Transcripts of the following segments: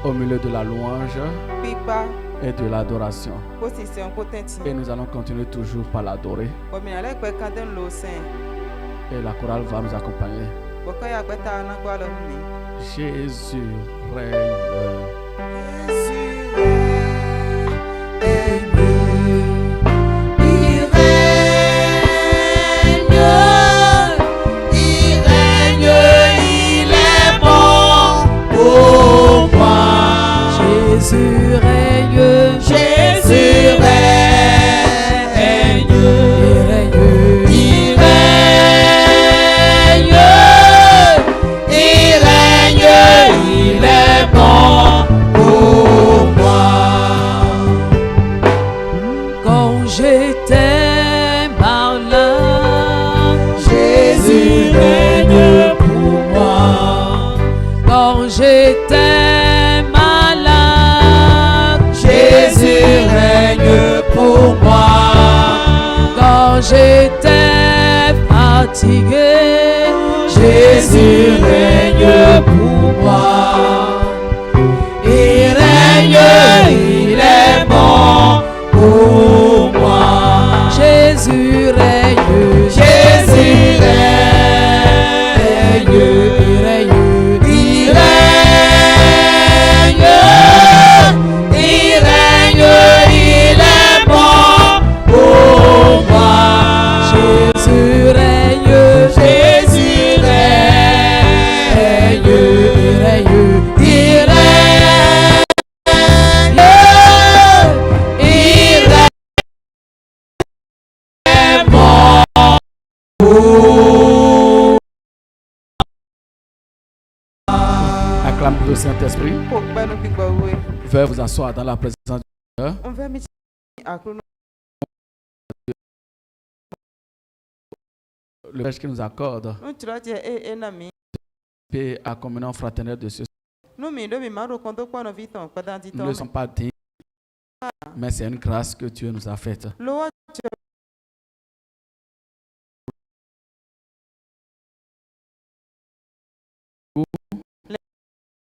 au milieu de la louange et de l'adoration. Et nous allons continuer toujours par l'adorer. Et la chorale va nous accompagner. Jésus règne. Jésus règne, Jésus règne, il règne, il règne, il est bon pour moi. Quand j'étais malade, Jésus règne pour moi. Quand j'étais malade, Jésus règne pour moi. Quand j'étais fatigué, Jésus règne pour moi. Il règne, il est bon pour moi. Jésus règne, Jésus règne, il règne, il règne, il règne, il est bon pour moi. Jésus règne, Jésus règne, il règne, il règne, il est bon pour Acclame le Saint-Esprit. Veuillez vous asseoir dans la présence du Seigneur. Le prêche qu'il nous accorde et à communion fraternelle de ce nous ne sommes pas dignes, mais c'est une grâce que Dieu nous a faite.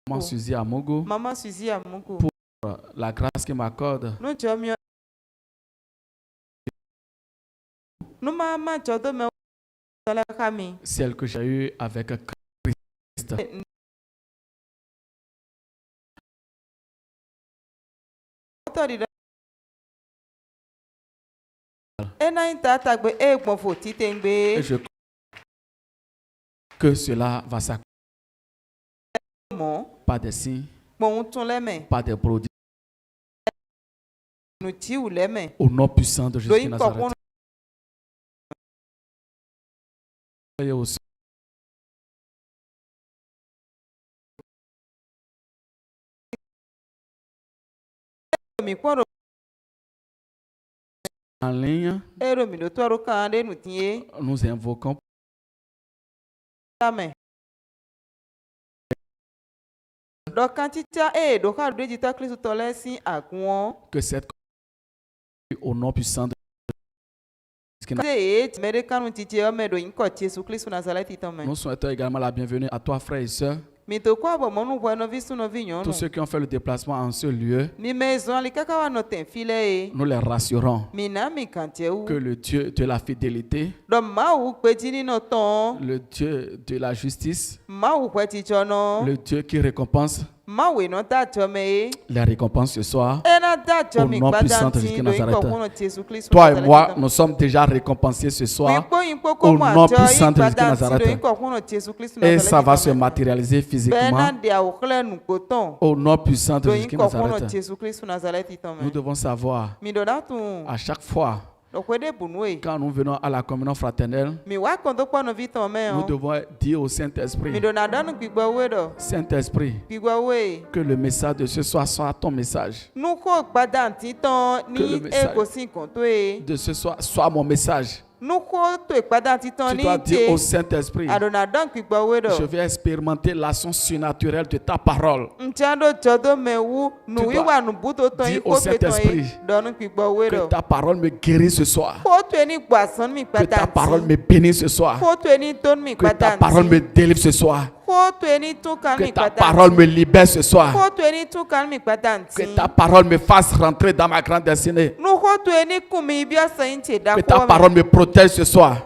Maman Suzy Amogo, pour la grâce qu'il m'accorde celle que j'ai eue avec Christ. Et je crois que cela va s'accomplir par des signes, par des prodiges, au nom puissant de Jésus de Nazareth. Soyez aussi en ligne, nous invoquons que cette au nom puissant de nous souhaitons également la bienvenue à toi, frères et sœurs, tous ceux qui ont fait le déplacement en ce lieu. Nous les rassurons que le Dieu de la fidélité, le Dieu de la justice, le Dieu qui récompense, les récompenses ce soir au nom puissant de Jésus de Nazareth. Toi et moi, nous sommes déjà récompensés ce soir au nom puissant de Jésus de Nazareth. Et ça va se matérialiser physiquement au nom puissant de Jésus de Nazareth. Nous devons savoir à chaque fois quand nous venons à la communion fraternelle, nous devons dire au Saint-Esprit, Saint-Esprit, que le message de ce soir soit ton message. Que le message de ce soir soit mon message. Tu dois dire au Saint-Esprit, je vais expérimenter l'action surnaturelle de ta parole. Tu dois dire au Saint-Esprit que ta parole me guérit ce soir. Que ta parole me bénisse ce soir. Que ta parole me délivre ce soir. Que ta parole me libère ce soir. Que ta parole me fasse rentrer dans ma grande destinée. Que ta parole me protège ce soir.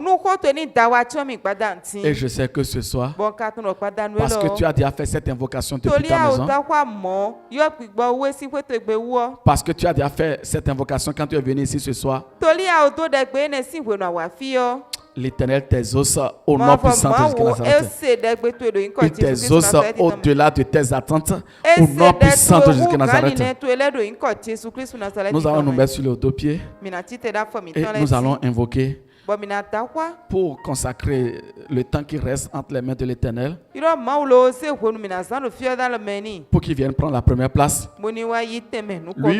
Et je sais que ce soir, parce que tu as déjà fait cette invocation depuis ta maison, parce que tu as déjà fait cette invocation quand tu es venu ici ce soir, l'Éternel t'exauce au nom puissant de Jésus de Nazareth. Il t'exauce au-delà de tes attentes au nom puissant de Jésus de Nazareth. Nous allons nous mettre sur les deux pieds et nous allons invoquer pour consacrer le temps qui reste entre les mains de l'Éternel, pour qu'il vienne prendre la première place. Lui, il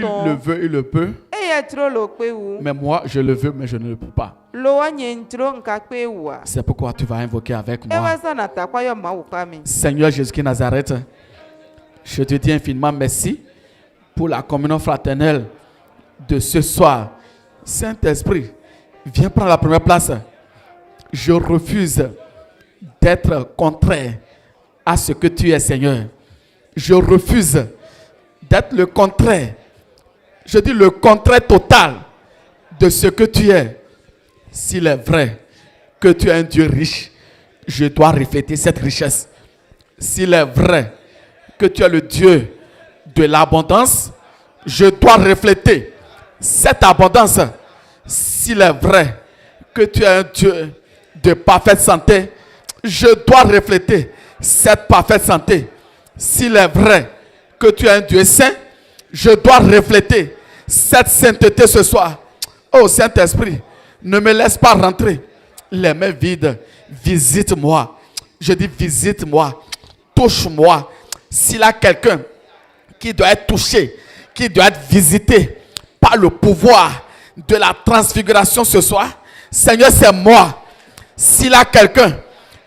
le veut, il le peut. Mais moi, je le veux, mais je ne le peux pas. C'est pourquoi tu vas invoquer avec moi. Seigneur Jésus de Nazareth, je te dis infiniment merci pour la communion fraternelle de ce soir. Saint-Esprit, viens prendre la première place. Je refuse d'être contraire à ce que tu es, Seigneur. Je refuse d'être le contraire. Je dis le contraire total de ce que tu es. S'il est vrai que tu es un Dieu riche, je dois refléter cette richesse. S'il est vrai que tu es le Dieu de l'abondance, je dois refléter cette abondance. S'il est vrai que tu es un Dieu de parfaite santé, je dois refléter cette parfaite santé. S'il est vrai que tu es un Dieu saint, je dois refléter cette sainteté ce soir. Oh Saint-Esprit, ne me laisse pas rentrer les mains vides. Visite-moi. Je dis visite-moi. Touche-moi. S'il y a quelqu'un qui doit être touché, qui doit être visité par le pouvoir de la transfiguration ce soir, Seigneur, c'est moi. S'il y a quelqu'un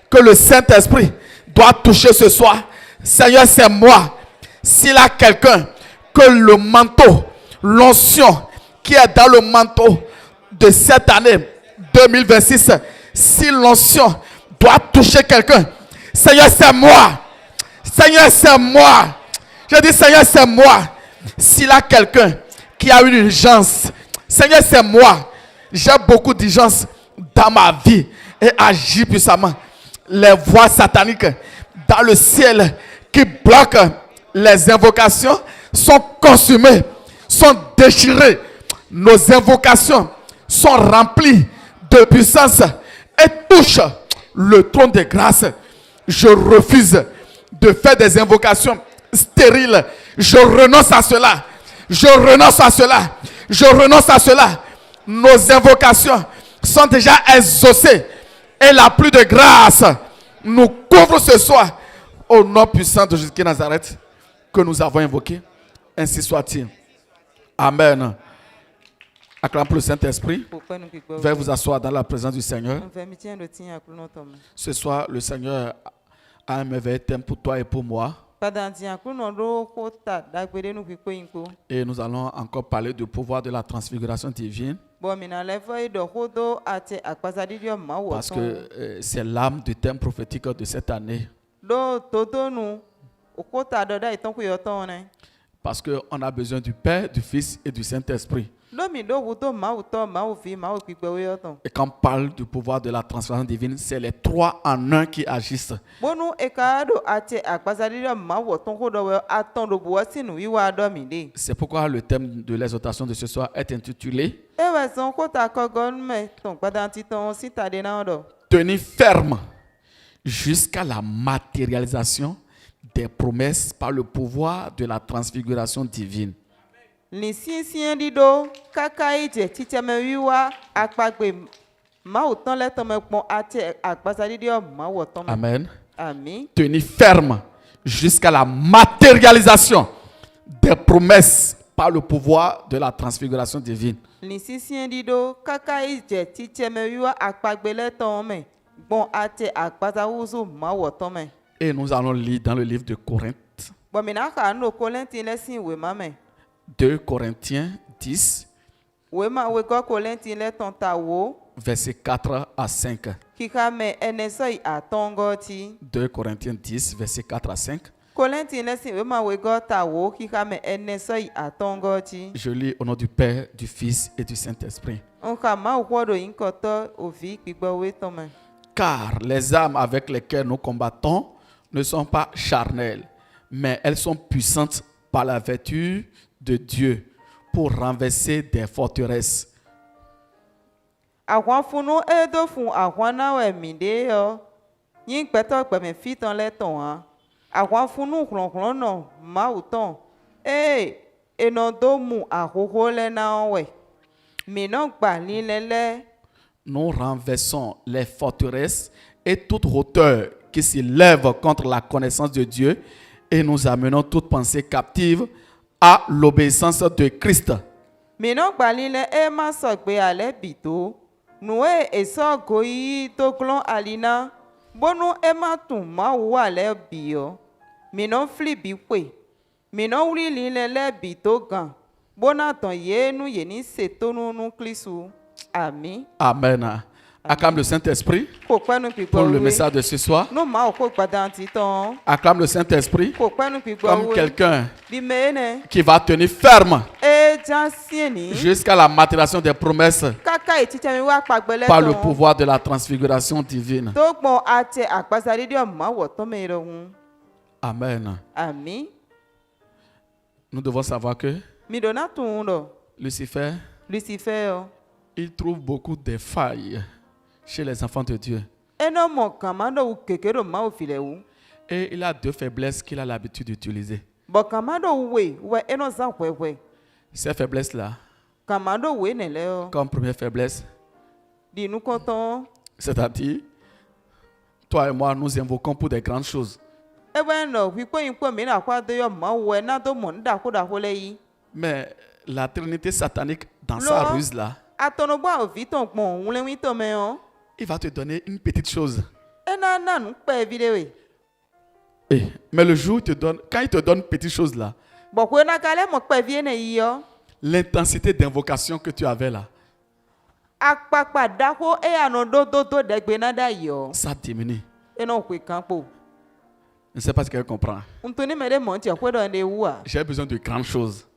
que le Saint-Esprit doit toucher ce soir, Seigneur, c'est moi. S'il y a quelqu'un que le manteau, l'onction qui est dans le manteau de cette année 2026, si l'onction doit toucher quelqu'un, Seigneur, c'est moi. Seigneur, c'est moi. Je dis, Seigneur, c'est moi. S'il y a quelqu'un qui a une urgence, Seigneur, c'est moi. J'ai beaucoup d'urgence dans ma vie et agis puissamment. Les voix sataniques dans le ciel qui bloquent les invocations sont consumées, sont déchirées. Nos invocations sont remplies de puissance et touchent le trône de grâce. Je refuse de faire des invocations stériles. Je renonce à cela. Je renonce à cela. Je renonce à cela. Nos invocations sont déjà exaucées et la pluie de grâce nous couvre ce soir au nom puissant de Jésus de Nazareth que nous avons invoqué. Ainsi soit-il. Amen. Acclamez le Saint-Esprit. Veuillez vous asseoir dans la présence du Seigneur. Ce soir, le Seigneur a un merveilleux thème pour toi et pour moi. Et nous allons encore parler du pouvoir de la transfiguration divine. Parce que c'est l'âme du thème prophétique de cette année. Parce qu'on a besoin du Père, du Fils et du Saint-Esprit. Et quand on parle du pouvoir de la transformation divine, c'est les trois en un qui agissent. C'est pourquoi le thème de l'exhortation de ce soir est intitulé Tenir ferme jusqu'à la matérialisation des promesses par le pouvoir de la transfiguration divine. Amen. Tenir ferme jusqu'à la matérialisation des promesses par le pouvoir de la transfiguration divine. Et nous allons lire dans le livre de Corinthe. 2 Corinthiens 10, versets 4 à 5. 2 Corinthiens 10, versets 4 à 5. Je lis au nom du Père, du Fils et du Saint-Esprit. Car les armes avec lesquelles nous combattons ne sont pas charnelles, mais elles sont puissantes par la vertu de Dieu pour renverser des forteresses. Nous renversons les forteresses et toute hauteur qui s'élève contre la connaissance de Dieu et nous amenons toute pensée captive à l'obéissance de Christ. Amen. Acclame le Saint-Esprit pour le message de ce soir. Acclame le Saint-Esprit comme quelqu'un qui va tenir ferme jusqu'à la maturation des promesses par le pouvoir de la transfiguration divine. Amen. Nous devons savoir que Lucifer, il trouve beaucoup de failles chez les enfants de Dieu. Et il a deux faiblesses qu'il a l'habitude d'utiliser. Ces faiblesses-là, comme première faiblesse, c'est-à-dire, toi et moi, nous invoquons pour des grandes choses. Mais la Trinité satanique, dans sa ruse-là, il va te donner une petite chose. Mais le jour où quand il te donne une petite chose là, l'intensité d'invocation que tu avais là, ça diminue. Je ne sais pas si quelqu'un comprend. J'ai besoin de grandes choses.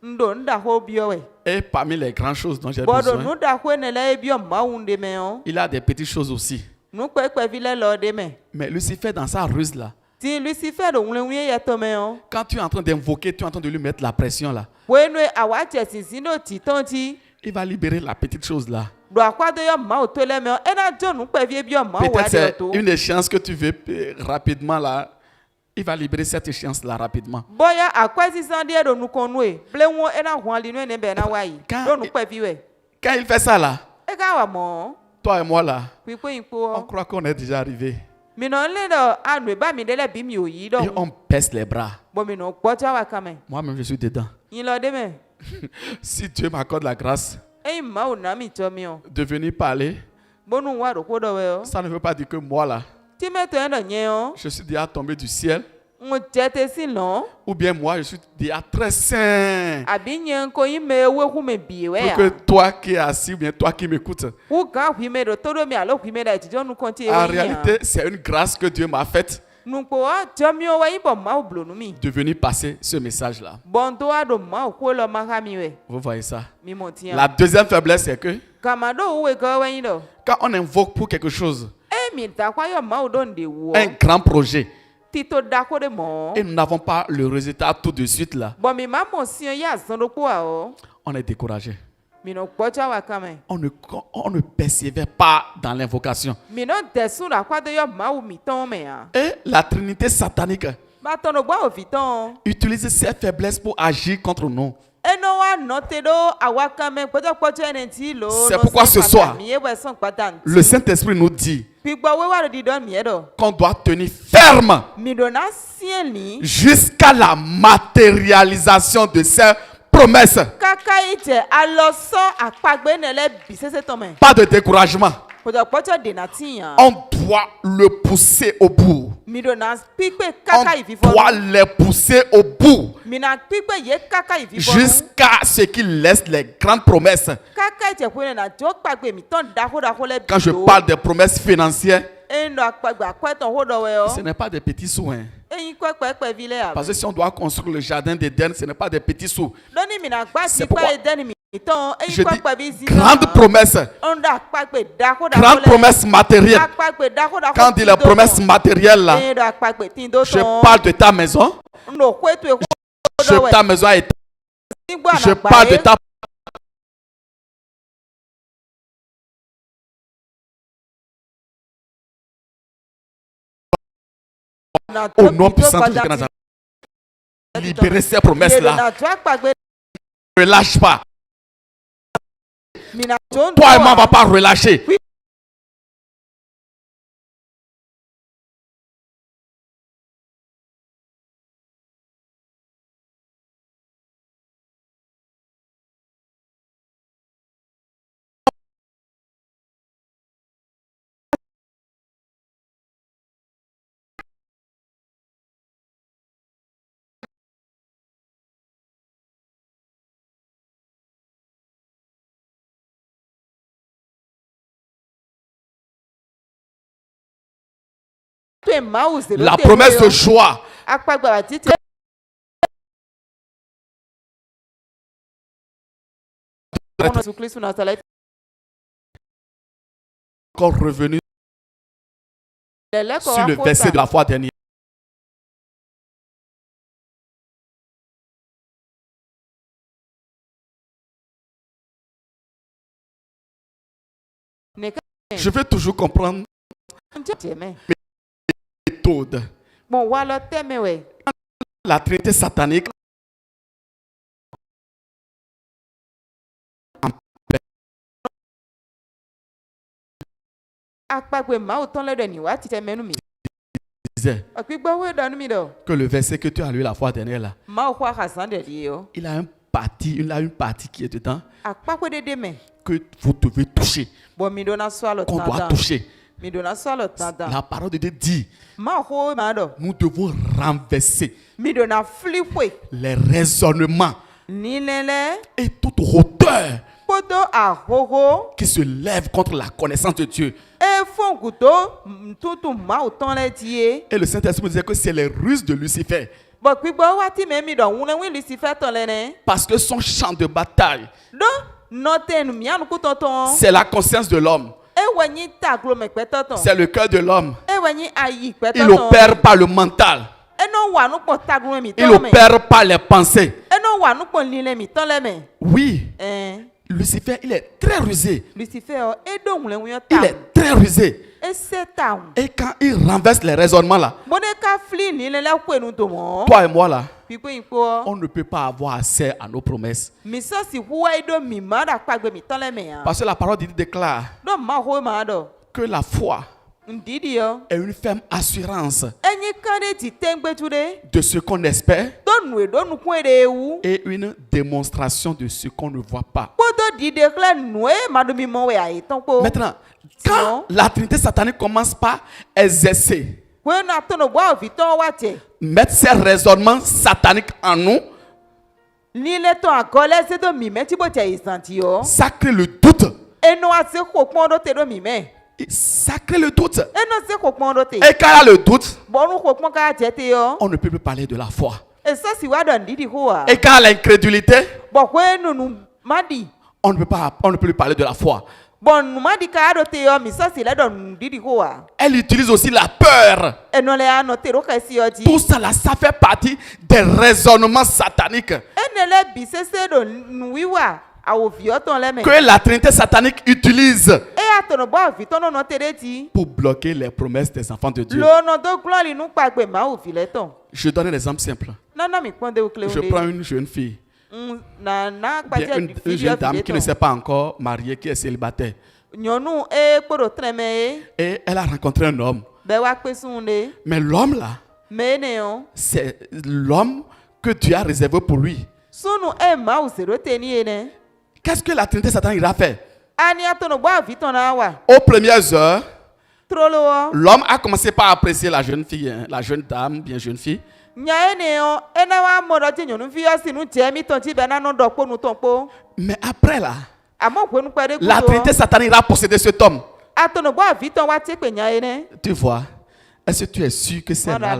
Et parmi les grandes choses dont j'ai besoin, il a des petites choses aussi. Mais Lucifer, dans sa ruse là, quand tu es en train d'invoquer, tu es en train de lui mettre la pression là, il va libérer la petite chose là. Peut-être c'est une échéance que tu veux rapidement là. Il va libérer cette échéance-là rapidement. Quand il fait ça là, toi et moi là, on croit qu'on est déjà arrivé. Et on baisse les bras. Moi-même, je suis dedans. Si Dieu m'accorde la grâce de venir parler, ça ne veut pas dire que moi là, je suis déjà tombé du ciel. Ou bien moi, je suis déjà très saint. Pour que toi qui es assis, ou bien toi qui m'écoutes, en réalité, c'est une grâce que Dieu m'a faite de venir passer ce message-là. Vous voyez ça? La deuxième faiblesse, c'est que quand on invoque pour quelque chose, un grand projet, et nous n'avons pas le résultat tout de suite là, on est découragé. On ne persévère pas dans l'invocation. Et la Trinité satanique utilise ses faiblesses pour agir contre nous. C'est pourquoi ce soir, le Saint-Esprit nous dit qu'on doit tenir ferme jusqu'à la matérialisation de ces promesse. Pas de découragement. On doit le pousser au bout. On doit les pousser au bout. Jusqu'à ce qu'ils laissent les grandes promesses. Quand je parle des promesses financières, ce n'est pas des petits sous. Parce que si on doit construire le jardin d'Éden, ce n'est pas des petits sous. C'est pourquoi je dis grande promesse. Grande promesse matérielle. Quand on dit la promesse matérielle là, je parle de ta maison. Ta maison est. Je parle de ta. Au nom puissant de Jésus, libérer ces promesses-là. Ne relâche pas. Toi et moi, on ne va pas relâcher. La promesse de joie. Encore revenu sur le verset de la fois dernière. Je veux toujours comprendre méthode. La Trinité satanique disait que le verset que tu as lu la fois dernière là, il a une partie qui est dedans que vous devez toucher, qu'on doit toucher. La parole de Dieu dit, nous devons renverser les raisonnements et toute hauteur qui se lève contre la connaissance de Dieu. Et le Saint-Esprit disait que c'est les ruses de Lucifer. Parce que son champ de bataille, c'est la conscience de l'homme. C'est le cœur de l'homme. Il opère par le mental. Il opère par les pensées. Oui. Lucifer, il est très rusé. Il est très rusé. Et quand il renverse les raisonnements là, toi et moi là, on ne peut pas avoir accès à nos promesses. Parce que la parole de Dieu déclare que la foi est une ferme assurance de ce qu'on espère et une démonstration de ce qu'on ne voit pas. Maintenant, quand la Trinité satanique commence par exercer, mettre ses raisonnements sataniques en nous, ça crée le doute. Ça crée le doute. Et quand il y a le doute, on ne peut plus parler de la foi. Et quand il y a l'incrédulité, on ne peut plus parler de la foi. Elle utilise aussi la peur. Tout ça là, ça fait partie des raisonnements sataniques que la Trinité satanique utilise pour bloquer les promesses des enfants de Dieu. Je donne un exemple simple. Je prends une jeune fille, une jeune dame qui ne s'est pas encore mariée, qui est célibataire. Et elle a rencontré un homme. Mais l'homme là, c'est l'homme que Dieu a réservé pour lui. Qu'est-ce que la Trinité satanique ira faire? Aux premières heures, l'homme a commencé par apprécier la jeune fille, la jeune dame, bien jeune fille. Mais après là, la Trinité satanique ira posséder cet homme. Tu vois, est-ce que tu es sûr que c'est là,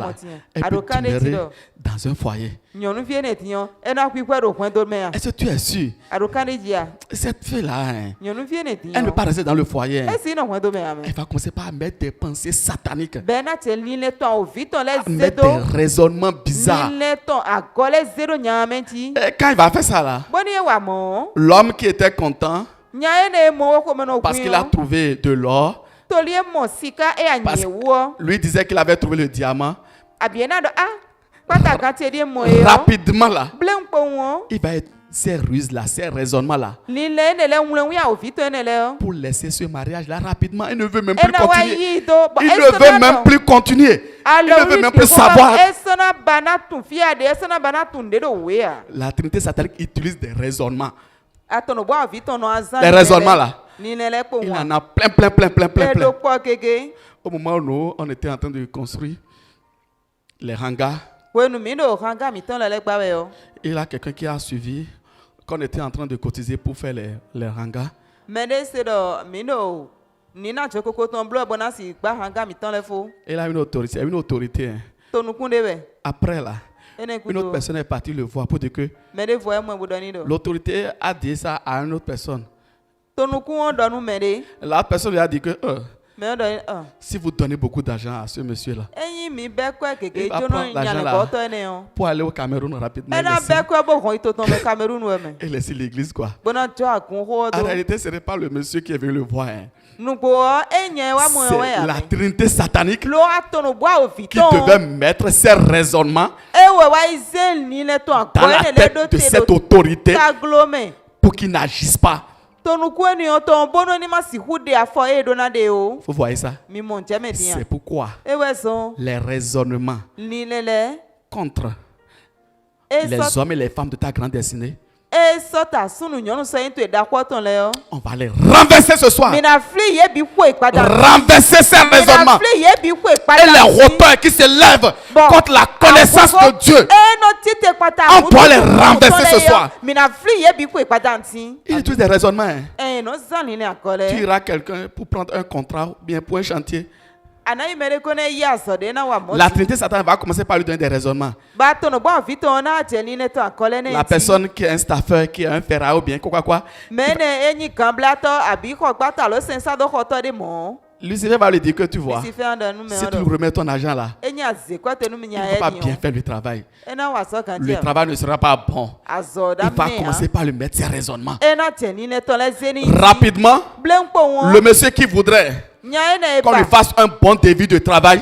elle peut demeurer dans un foyer? Est-ce que tu es sûr? Cette fille-là, elle ne peut pas rester dans le foyer. Elle va commencer par mettre des pensées sataniques, mettre des raisonnements bizarres. Et quand il va faire ça là, l'homme qui était content parce qu'il a trouvé de l'or, parce lui disait qu'il avait trouvé le diamant, rapidement là, il va être ces ruses là, ces raisonnements là, pour laisser ce mariage là rapidement. Il ne veut même plus continuer. Il ne veut même plus continuer. Il ne veut même plus savoir. La Trinité satanique utilise des raisonnements. Les raisonnements là, il en a plein. Au moment où nous, on était en train de construire les hangars, il y a quelqu'un qui a suivi qu'on était en train de cotiser pour faire les hangars. Il a une autorité. Après là, une autre personne est partie le voir pour dire que l'autorité a dit ça à une autre personne. La personne lui a dit que si vous donnez beaucoup d'argent à ce monsieur-là, il va prendre l'argent là pour aller au Cameroun rapidement et laisser l'église quoi. En réalité, ce n'est pas le monsieur qui est venu le voir. C'est la Trinité satanique qui devait mettre ses raisonnements dans la tête de cette autorité pour qu'il n'agisse pas. Vous voyez ça? C'est pourquoi les raisonnements contre les hommes et les femmes de ta grande destinée, on va les renverser ce soir. Renverser ces raisonnements et les hauteurs qui se lèvent contre la connaissance de Dieu. On doit les renverser ce soir. Il utilise des raisonnements. Tu iras quelqu'un pour prendre un contrat ou bien pour un chantier. La Trinité satanique va commencer par lui donner des raisonnements. La personne qui est un staffeur, qui est un ferrailleur ou bien quoi. Lucifer va lui dire que tu vois, si tu lui remets ton argent là, il ne va pas bien faire le travail. Le travail ne sera pas bon. Il va commencer par lui mettre ses raisonnements. Rapidement, le monsieur qui voudrait qu'on lui fasse un bon début de travail,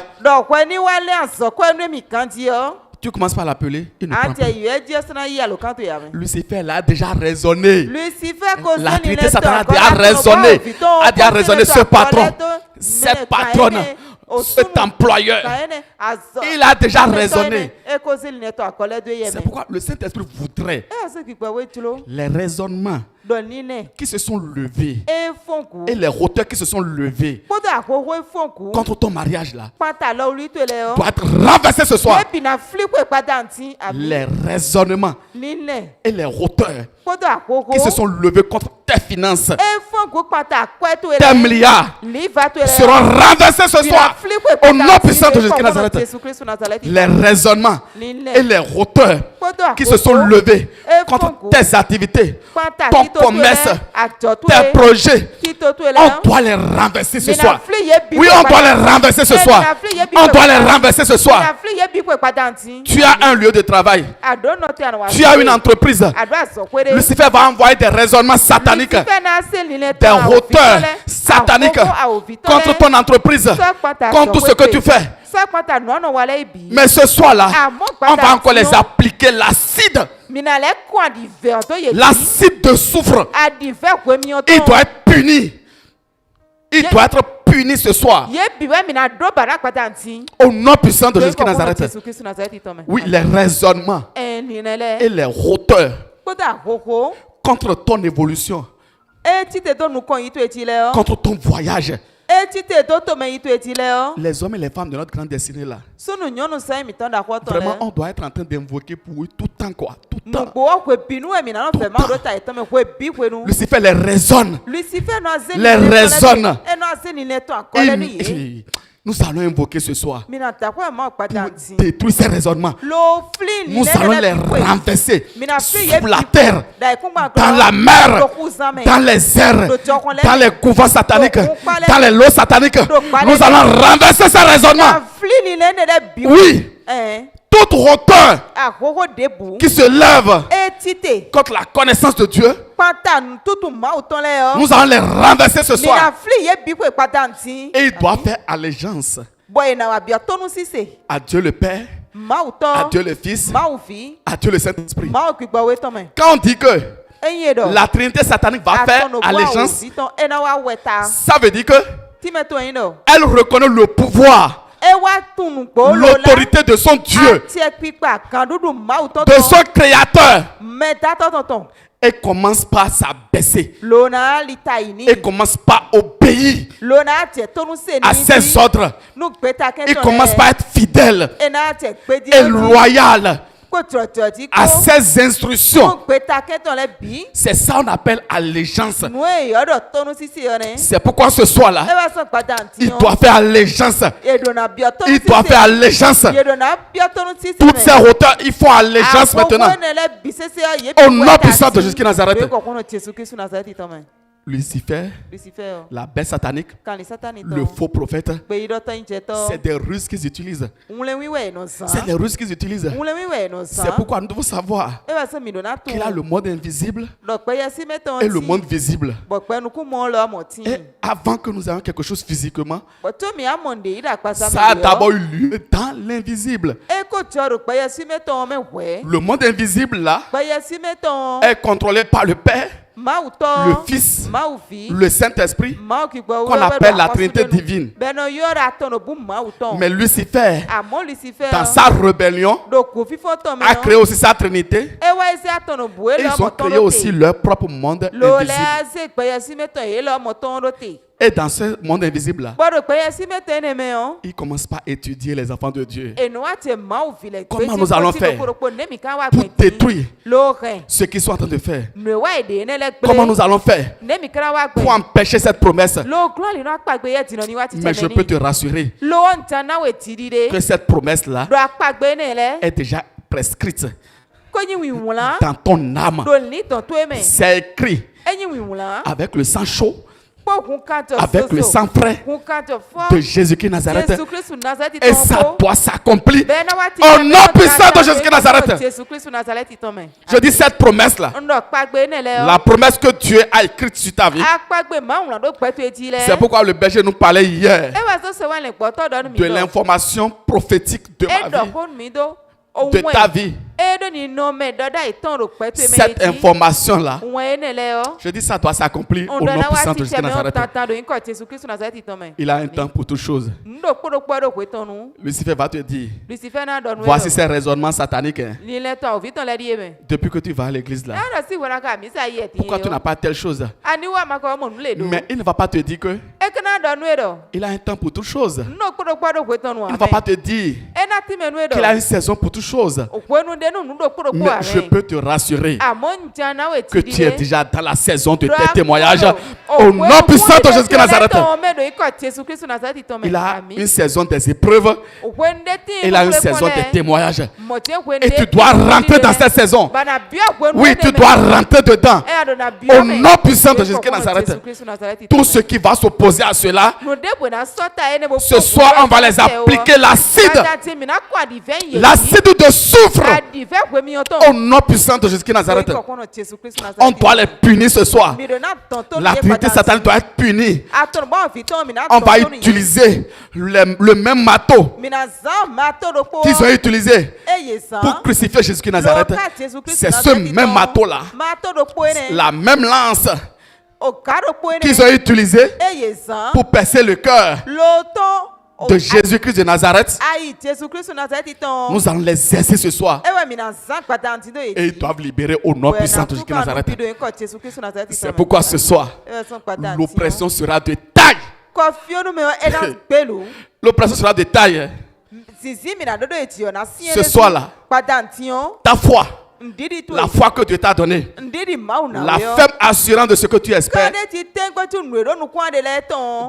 tu commences par l'appeler, il ne prend plus. Lucifer l'a déjà raisonné. La Trinité satanique a déjà raisonné ce patron, cette patronne, cet employeur. Il a déjà raisonné. C'est pourquoi le Saint-Esprit voudrait les raisonnements qui se sont levés et les hauteurs qui se sont levés contre ton mariage là doivent être renversés ce soir. Les raisonnements et les hauteurs qui se sont levés contre tes finances, tes milliards seront renversés ce soir au nom puissant de Jésus Nazareth. Les raisonnements et les hauteurs qui se sont levés contre tes activités, ton commerce, tes projets, on doit les renverser ce soir. Oui, on doit les renverser ce soir. On doit les renverser ce soir. Tu as un lieu de travail. Tu as une entreprise. Lucifer va envoyer des raisonnements sataniques, des hauteurs sataniques contre ton entreprise, contre tout ce que tu fais. Mais ce soir-là, on va encore les appliquer l'acide. L'acide de soufre. Il doit être puni. Il doit être puni ce soir. Au nom puissant de Jésus de Nazareth. Oui, les raisonnements et les hauteurs contre ton évolution, contre ton voyage. Les hommes et les femmes de notre grande destinée là. Vraiment, on doit être en train d'invoquer pour eux tout le temps quoi. Tout le temps. Lucifer les raisonne. Les raisonne. Nous allons invoquer ce soir pour détruire ces raisonnements. Nous allons les renverser sur la terre, dans la mer, dans les airs, dans les couvents sataniques, dans les lots sataniques. Nous allons renverser ces raisonnements. Oui. Toute hauteur qui se lève contre la connaissance de Dieu, nous allons les renverser ce soir. Et il doit faire allégeance à Dieu le Père, à Dieu le Fils, à Dieu le Saint-Esprit. Quand on dit que la Trinité satanique va faire allégeance, ça veut dire que elle reconnaît le pouvoir, l'autorité de son Dieu, de son Créateur, et commence pas à s'abaisser, et commence pas à obéir à ses ordres, et commence pas à être fidèle et loyal à ses instructions. C'est ça qu'on appelle allégeance. C'est pourquoi ce soir-là, il doit faire allégeance. Il doit faire allégeance. Toutes ces hauteurs, il faut allégeance maintenant. Au nom puissant de Jésus de Nazareth. Lucifer, la bête satanique, le faux prophète, c'est des ruses qu'ils utilisent. C'est des ruses qu'ils utilisent. C'est pourquoi nous devons savoir qu'il a le monde invisible et le monde visible. Et avant que nous ayons quelque chose physiquement, ça a d'abord eu lieu dans l'invisible. Le monde invisible là est contrôlé par le Père, le Fils, le Saint-Esprit, qu'on appelle la Trinité divine. Mais Lucifer, dans sa rébellion, a créé aussi sa Trinité. Et ils ont créé aussi leur propre monde invisible. Et dans ce monde invisible-là, ils ne commencent pas à étudier les enfants de Dieu. Comment nous allons faire pour détruire ce qu'ils sont en train de faire? Comment nous allons faire pour empêcher cette promesse? Mais je peux te rassurer que cette promesse-là est déjà prescrite dans ton âme. C'est écrit avec le sang chaud, avec le sang frais de Jésus-Christ Nazareth, et ça doit s'accomplir au nom puissant de Jésus-Christ Nazareth. Je dis cette promesse-là, la promesse que Dieu a écrite sur ta vie. C'est pourquoi le berger nous parlait hier de l'information prophétique de ma vie, de ta vie. Cette information-là, je dis ça doit s'accomplir au nom puissant de Jésus Nazareth. Il a un temps pour toutes choses. Lucifer va te dire, voici ces raisonnements sataniques. Depuis que tu vas à l'église là, pourquoi tu n'as pas telle chose? Mais il ne va pas te dire que il a un temps pour toutes choses. Il ne va pas te dire qu'il a une saison pour toutes choses. Mais je peux te rassurer que tu es déjà dans la saison de tes témoignages au nom puissant de Jésus de Nazareth. Il a une saison des épreuves. Il a une saison des témoignages. Et tu dois rentrer dans cette saison. Oui, tu dois rentrer dedans. Au nom puissant de Jésus de Nazareth. Tout ce qui va s'opposer à cela, ce soir, on va les appliquer l'acide. L'acide de soufre. Au nom puissant de Jésus de Nazareth. On doit les punir ce soir. La Trinité satanique doit être punie. On va utiliser le même marteau qu'ils ont utilisé pour crucifier Jésus de Nazareth. C'est ce même marteau là, la même lance qu'ils ont utilisé pour percer le cœur de Jésus-Christ de Nazareth, nous allons les exercer ce soir. Et ils doivent libérer au nom puissant de Jésus-Christ de Nazareth. C'est pourquoi ce soir, l'oppression sera de taille. L'oppression sera de taille. Ce soir-là, ta foi, la foi que Dieu t'a donnée, la ferme assurance de ce que tu espères,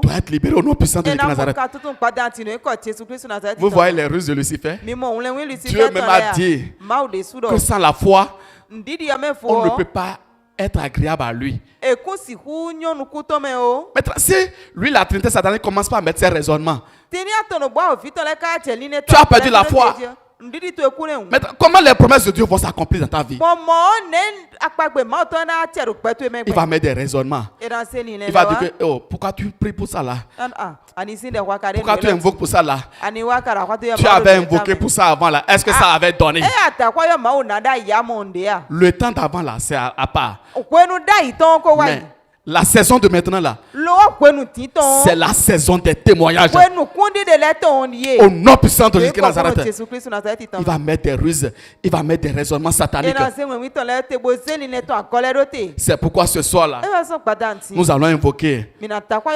doit être libérée au nom puissant de Jésus de Nazareth. Vous voyez les ruses de Lucifer? Dieu même a dit que sans la foi, on ne peut pas être agréable à lui. Maintenant, si lui, la Trinité satanique, commence pas à mettre ses raisonnements, tu as perdu la foi. Maintenant, comment les promesses de Dieu vont s'accomplir dans ta vie? Il va mettre des raisonnements. Il va dire que, oh, pourquoi tu pries pour ça là? Pourquoi tu invoques pour ça là? Tu avais invoqué pour ça avant là. Est-ce que ça avait donné? Le temps d'avant là, c'est à part. Mais la saison de maintenant là, c'est la saison des témoignages. Au nom puissant de Jésus-Christ de Nazareth, il va mettre des ruses, il va mettre des raisonnements sataniques. C'est pourquoi ce soir là, nous allons invoquer.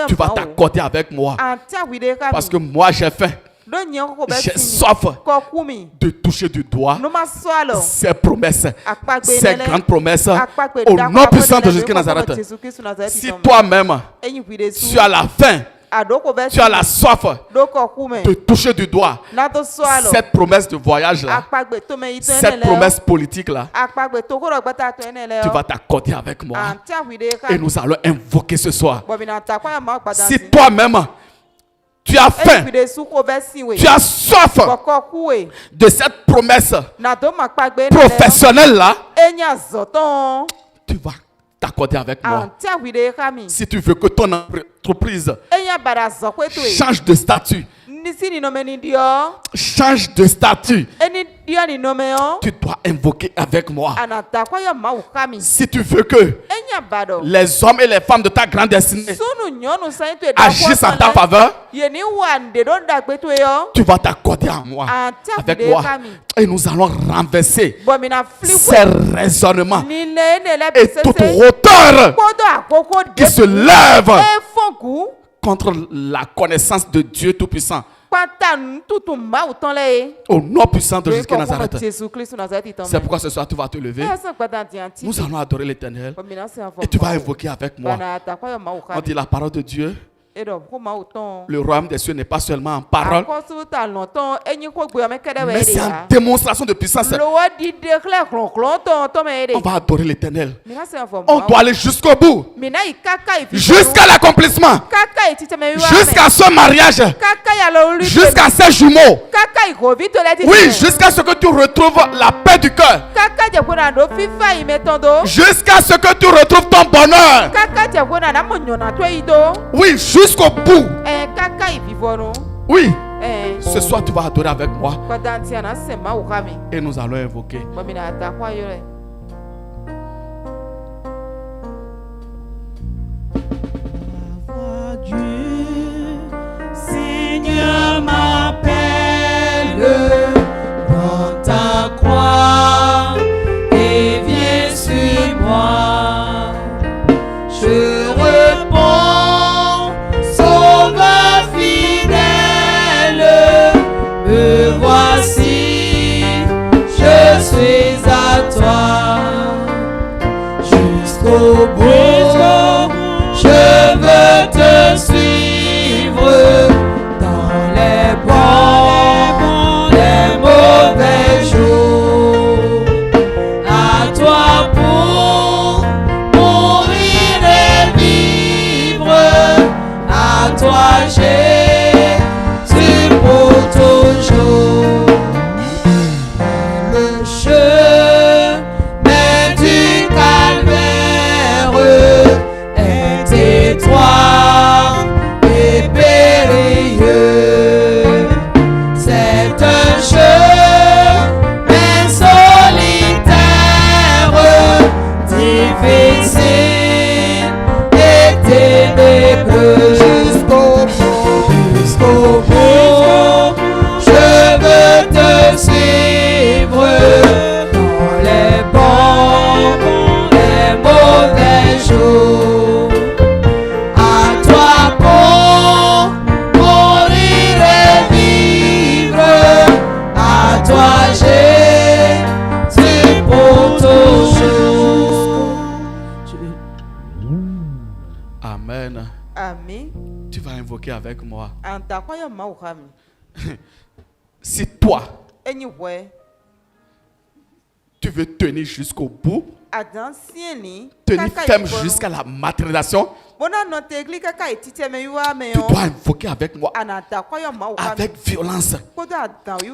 Tu vas t'accorder avec moi. Parce que moi j'ai faim. J'ai soif de toucher du doigt ces promesses, ces grandes promesses au nom puissant de Jésus-Christ de Nazareth. Si toi-même tu as la faim, tu as la soif de toucher du doigt cette promesse de voyage là, cette promesse politique là, tu vas t'accorder avec moi et nous allons invoquer ce soir. Si toi-même tu as faim, tu as soif de cette promesse professionnelle là, tu vas t'accorder avec moi. Si tu veux que ton entreprise change de statut, change de statut, tu dois invoquer avec moi. Si tu veux que les hommes et les femmes de ta grande destinée agissent en ta faveur, tu vas t'accorder à moi, avec moi. Et nous allons renverser ces raisonnements et toute hauteur qui se lève contre la connaissance de Dieu Tout-Puissant. Au nom puissant de Jésus de Nazareth. C'est pourquoi ce soir tu vas te lever. Nous allons adorer l'Éternel. Et tu vas invoquer avec moi. On dit la parole de Dieu. Le royaume des cieux n'est pas seulement en parole, mais c'est en démonstration de puissance. On va adorer l'Éternel. On doit aller jusqu'au bout, jusqu'à l'accomplissement, jusqu'à ce mariage, jusqu'à ces jumeaux. Oui, jusqu'à ce que tu retrouves la paix du cœur, jusqu'à ce que tu retrouves ton bonheur. Oui, jusqu'au bout. Oui. Ce soir, tu vas adorer avec moi. Et nous allons invoquer. Seigneur m'appelle dans ta croix et viens suis-moi. Je réponds, Sauveur fidèle, me voici, je suis à toi. Jusqu'au bout, je veux te suivre dans les bons, les mauvais jours. À toi pour mourir et vivre, à toi Jésus pour toujours. Le chemin du calvaire est étroit et périlleux. C'est un chemin solitaire, difficile et Amen. Amen. Tu vas invoquer avec moi. Si toi, tu veux tenir jusqu'au bout, tenir ferme jusqu'à la matérialisation, tu dois invoquer avec moi, avec violence,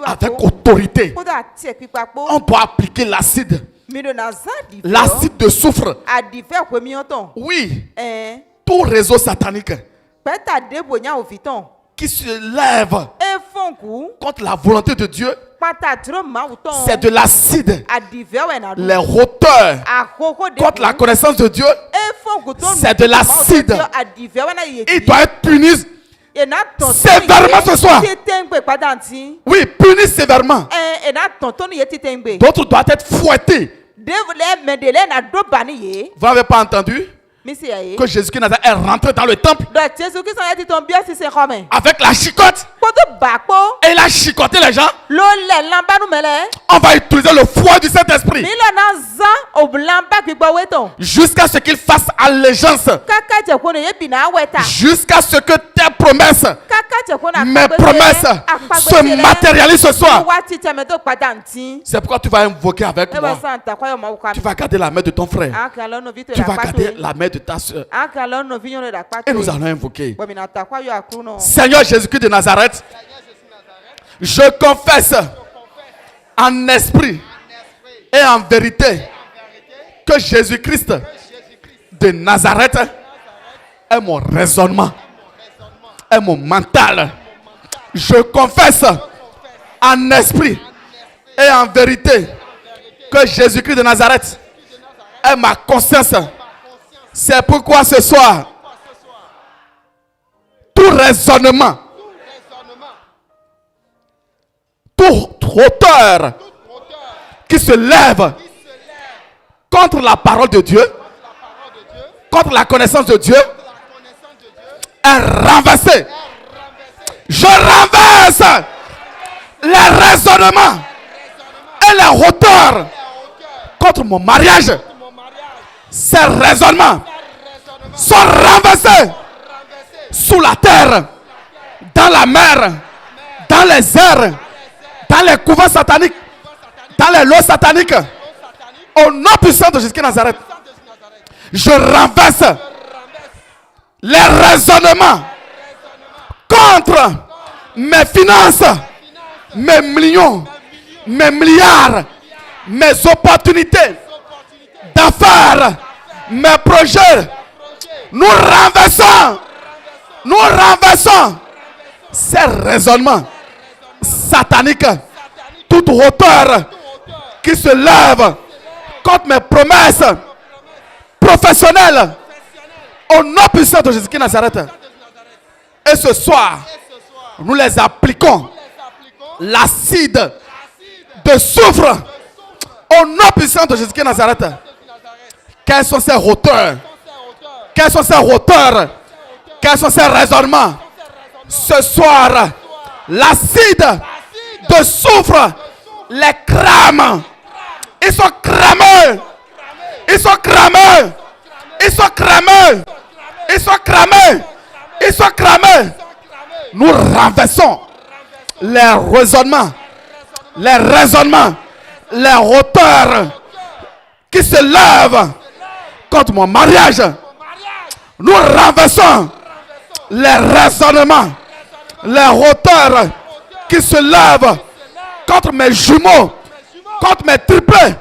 avec autorité. On doit appliquer l'acide. L'acide de soufre. Oui. Tout réseau satanique qui se lève contre la volonté de Dieu, c'est de l'acide. Les hauteurs contre la connaissance de Dieu, c'est de l'acide. Il doit être puni sévèrement ce soir. Oui, puni sévèrement. D'autres doivent être fouettés. Vous n'avez pas entendu que Jésus-Christ est rentré dans le temple avec la chicotte et il a chicoté les gens. On va utiliser le fouet du Saint-Esprit jusqu'à ce qu'il fasse allégeance, jusqu'à ce que tes promesses, mes promesses se matérialisent ce soir. C'est pourquoi tu vas invoquer avec moi. Tu vas garder la main de ton frère, tu vas garder la main de ta soeur, et nous allons invoquer. Seigneur Jésus-Christ de Nazareth, je confesse en esprit et en vérité que Jésus-Christ de Nazareth est mon raisonnement, est mon mental. Je confesse en esprit et en vérité que Jésus-Christ de Nazareth est ma conscience. C'est pourquoi ce soir, tout raisonnement, toute hauteur qui se lève contre la parole de Dieu, contre la connaissance de Dieu, est renversée. Je renverse les raisonnements et les hauteurs contre mon mariage. Ces raisonnements sont renversés sous la terre, dans la mer, dans les airs, dans les couvents sataniques, dans les lots sataniques. Au nom puissant de Jésus de Nazareth, je renverse les raisonnements contre mes finances, mes millions, mes milliards, mes opportunités d'affaires, mes projets. Nous renversons ces raisonnements sataniques, toute hauteur qui se lève contre mes promesses professionnelles au nom puissant de Jésus de Nazareth. Et ce soir, nous les appliquons l'acide de soufre au nom puissant de Jésus de Nazareth. Quelles sont ces hauteurs? Quels sont ces hauteurs? Quels sont ces raisonnements? Ce soir, l'acide de soufre les crame. Ils sont cramés. Ils sont cramés. Ils sont cramés. Ils sont cramés. Ils sont cramés. Nous renversons les raisonnements. Les raisonnements. Les hauteurs qui se lèvent contre mon mariage. Nous renversons les raisonnements, les hauteurs qui se lèvent contre mes jumeaux, contre mes triplés.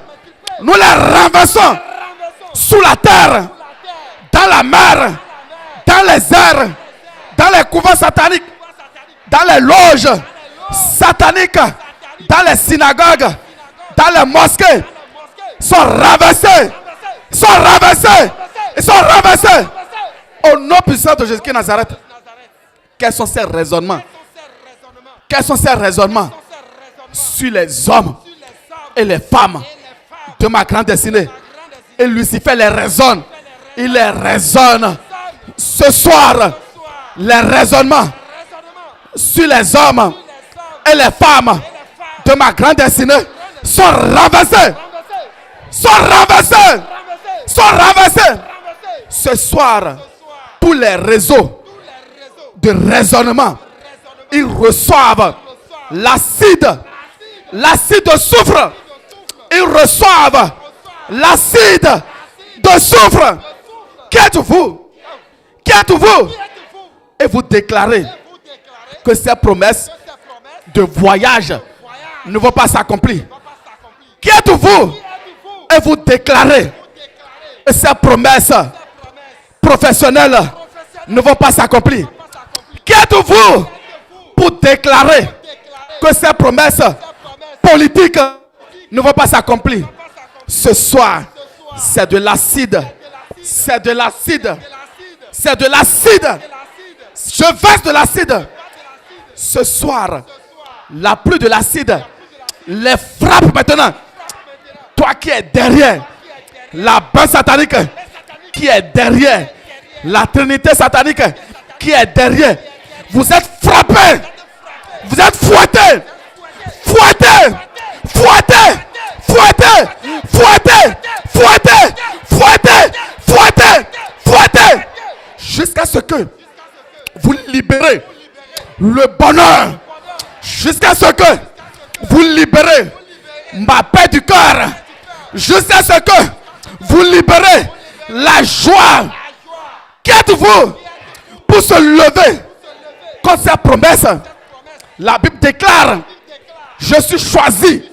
Nous les renversons sous la terre, dans la mer, dans les airs, dans les couvents sataniques, dans les loges sataniques, dans les synagogues, dans les mosquées. Sont renversés, sont renversés, ils sont renversés. Au nom puissant de Jésus de Nazareth. Quels sont ces raisonnements? Quels sont ces raisonnements sur les hommes et les femmes de ma grande destinée? Et Lucifer les raisonne. Il les raisonne. Ce soir, les raisonnements sur les hommes et les femmes de ma grande destinée sont renversés. Sont renversés. Sont renversés. Ce soir, tous les réseaux de raisonnement, ils reçoivent l'acide de soufre. Ils reçoivent l'acide de soufre. Qui êtes-vous? Qui êtes-vous? Et vous déclarez que ces promesses de voyage ne vont pas s'accomplir. Qui êtes-vous? Et vous déclarez que ces promesses professionnelles ne vont pas s'accomplir. Qui êtes-vous pour déclarer que ces promesses politiques ne vont pas s'accomplir? Ce soir, c'est de l'acide. C'est de l'acide. C'est de l'acide. Je verse de l'acide. Ce soir, la pluie de l'acide les frappe maintenant. Toi qui es derrière la bande satanique, qui est derrière la trinité satanique, qui est derrière, vous êtes frappés. Vous êtes fouettés. Fouettés. Fouettés. Fouettés. Fouettés. Fouettés. Fouettés. Fouettés. Fouettés. Jusqu'à ce que vous libérez le bonheur. Jusqu'à ce que vous libérez ma paix du cœur. Jusqu'à ce que vous libérez la joie. Qui êtes-vous pour se lever contre ces promesses? La Bible déclare: je suis choisi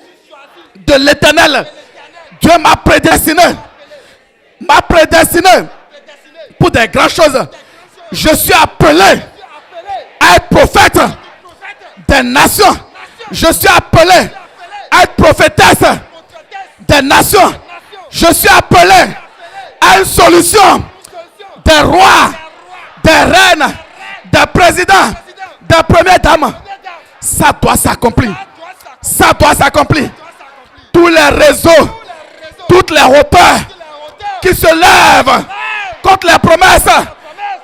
de l'Éternel. Dieu m'a prédestiné. M'a prédestiné pour des grandes choses. Je suis appelé à être prophète des nations. Je suis appelé à être prophétesse des nations. Je suis appelé à une solution des rois, des reines, des présidents, des premières dames. Ça doit s'accomplir. Ça doit s'accomplir. Tous les réseaux, toutes les hauteurs qui se lèvent contre les promesses,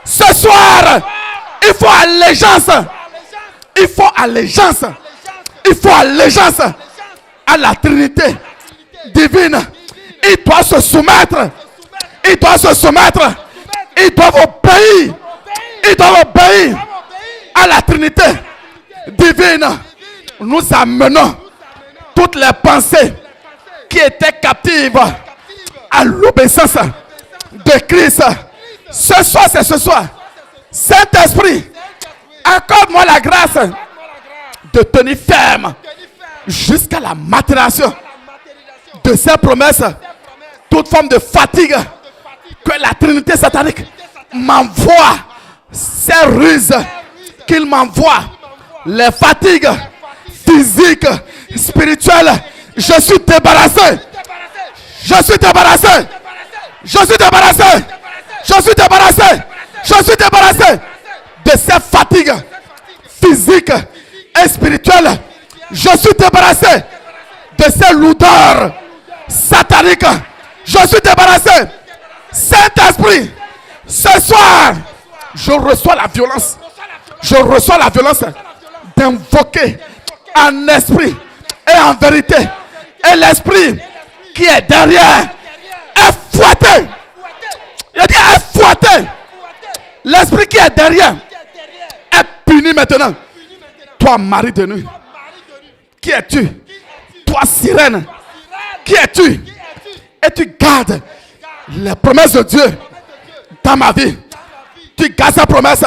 ce soir, il faut allégeance. Il faut allégeance. Il faut allégeance à la Trinité divine. Il doit se soumettre. Il doit se soumettre. Il doit obéir. Il doit obéir à la Trinité divine. Nous amenons toutes les pensées qui étaient captives à l'obéissance de Christ. Ce soir, c'est ce soir. Saint-Esprit, accorde-moi la grâce de tenir ferme jusqu'à la maturation de ces promesses. Toute forme de fatigue que la Trinité satanique m'envoie, ces ruses qu'il m'envoie, les fatigues physiques, spirituelles, je suis débarrassé. Je suis débarrassé. Je suis débarrassé. Je suis débarrassé. Je suis débarrassé de ces fatigues physiques et spirituelles. Je suis débarrassé de ces lourdeurs sataniques. Je suis débarrassé. Saint-Esprit, ce soir, je reçois la violence. Je reçois la violence d'invoquer en esprit et en vérité. Et l'esprit qui est derrière est fouetté. Il dit est fouetté. L'esprit qui est derrière est puni maintenant. Toi, mari de nuit, qui es-tu? Toi, sirène, qui es-tu? Et tu gardes les promesses de Dieu dans ma vie. Tu gardes sa promesse.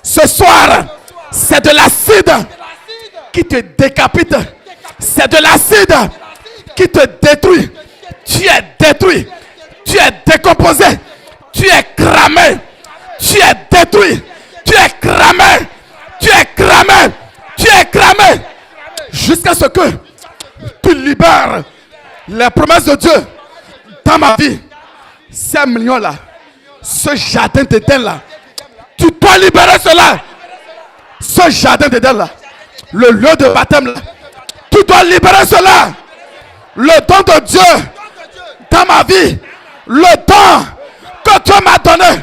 Ce soir, c'est de l'acide qui te décapite. C'est de l'acide qui te détruit. Tu es détruit. Tu es décomposé. Tu es cramé. Tu es détruit. Tu es cramé. Tu es cramé. Tu es cramé. Jusqu'à ce que tu libères les promesses de Dieu dans ma vie. Ces millions-là, ce jardin d'Éden-là, tu dois libérer cela. Ce jardin d'Éden-là, le lieu de baptême-là, tu dois libérer cela. Le don de Dieu dans ma vie, le don que Dieu m'a donné,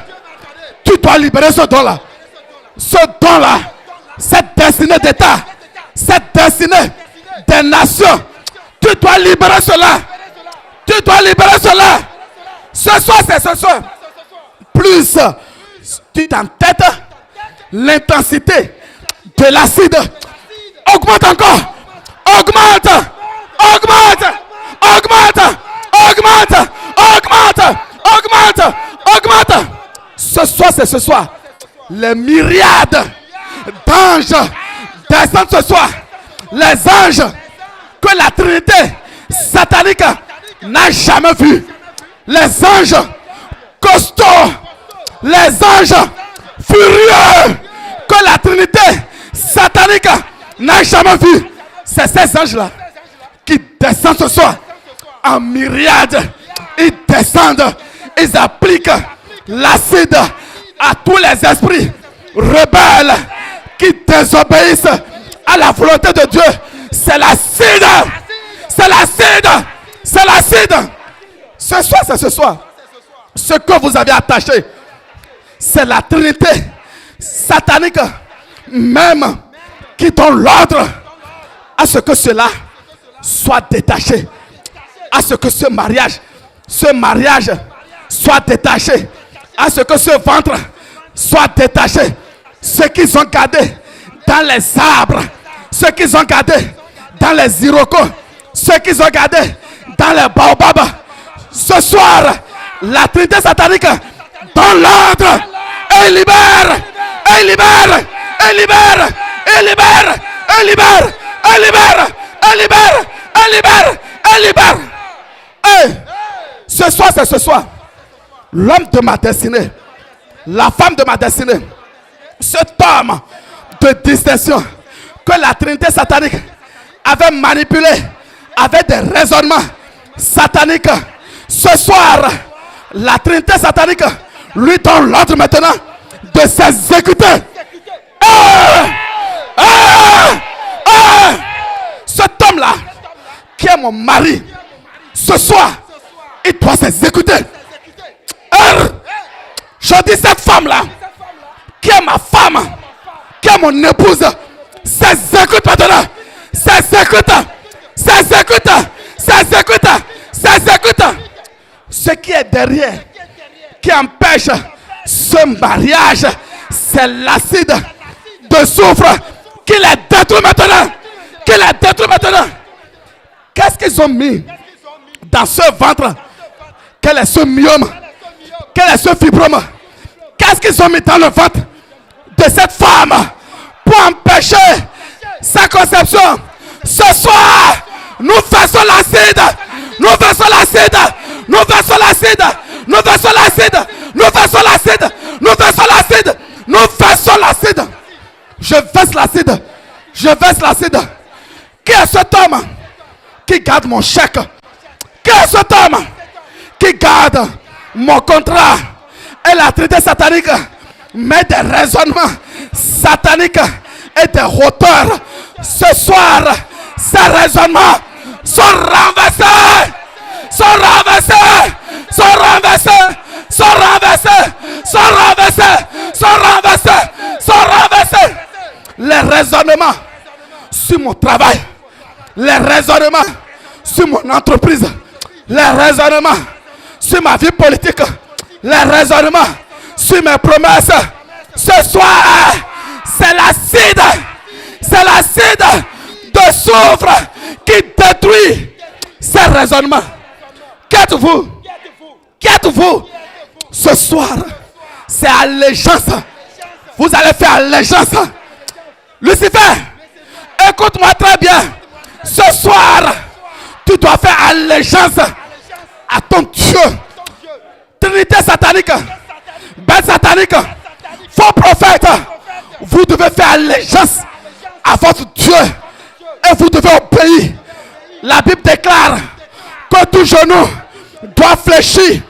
tu dois libérer ce don-là. Ce don-là, cette destinée d'État, cette destinée des nations, tu dois libérer cela. Tu dois libérer cela. Ce soir, c'est ce soir. Plus Tu t'entêtes, l'intensité de l'acide augmente encore. Augmente. Augmente. Augmente. Augmente. Augmente. Augmente. Augmente. Ce soir, c'est ce soir. Les myriades d'anges descendent ce soir. Les anges que la Trinité satanique n'a jamais vus. Les anges costauds. Les anges furieux que la Trinité satanique n'a jamais vus. C'est ces anges-là qui descendent ce soir en myriades. Ils descendent. Ils appliquent l'acide à tous les esprits rebelles qui désobéissent à la volonté de Dieu. C'est l'acide. C'est l'acide. C'est l'acide. Ce soir, c'est ce soir. Ce que vous avez attaché, c'est la Trinité satanique même qui donne l'ordre à ce que cela soit détaché. À ce que ce mariage soit détaché. À ce que ce ventre soit détaché. Ce qu'ils ont gardé dans les arbres, ce qu'ils ont gardé dans les irocos, ce qu'ils ont gardé dans les baobabs. Ce soir, la Trinité satanique donne l'ordre et libère, et libère, et libère, et libère, et libère, et libère, et libère, et libère, et libère. Et ce soir, c'est ce soir. L'homme de ma destinée, la femme de ma destinée, cet homme de distinction que la Trinité satanique avait manipulé avec des raisonnements sataniques. Ce soir, la Trinité satanique lui donne l'ordre maintenant de s'exécuter. Cet homme-là, qui est mon mari, ce soir, il doit s'exécuter. Je dis cette femme-là, qui est ma femme, qui est mon épouse, s'exécute maintenant. S'exécute. S'exécute. S'exécute. S'exécute. Ce qui est derrière, qui empêche ce mariage, c'est l'acide de soufre qui les détruit maintenant. Qui les détruit maintenant. Qu'est-ce qu'ils ont mis dans ce ventre? Quel est ce myome? Quel est ce fibrome? Qu'est-ce qu'ils ont mis dans le ventre de cette femme pour empêcher sa conception? Ce soir, nous faisons l'acide. Nous faisons l'acide. Nous faisons l'acide. Nous faisons l'acide. Nous faisons l'acide. Nous faisons l'acide. Nous faisons l'acide. Je verse l'acide. Je verse l'acide. Qui est cet homme qui garde mon chèque? Qui est cet homme qui garde mon contrat? Et la Trinité satanique met des raisonnements sataniques et des hauteurs. Ce soir, ces raisonnements sont renversés. Sont renversés. Sont renversés. Sont renversés. Sont renversés. Sont renversés. Sont renversés. Les raisonnements sur mon travail. Les raisonnements sur mon entreprise. Les raisonnements sur ma vie politique. Les raisonnements sur mes promesses. Ce soir, c'est l'acide. C'est l'acide de soufre qui détruit ces raisonnements. Qui êtes-vous? Qui êtes-vous? Ce soir, c'est allégeance. Vous allez faire allégeance. Lucifer, écoute-moi très bien. Ce soir, tu dois faire allégeance à ton Dieu. Trinité satanique, bête satanique, faux prophète, vous devez faire allégeance à votre Dieu et vous devez obéir. La Bible déclare que tout genou doit fléchir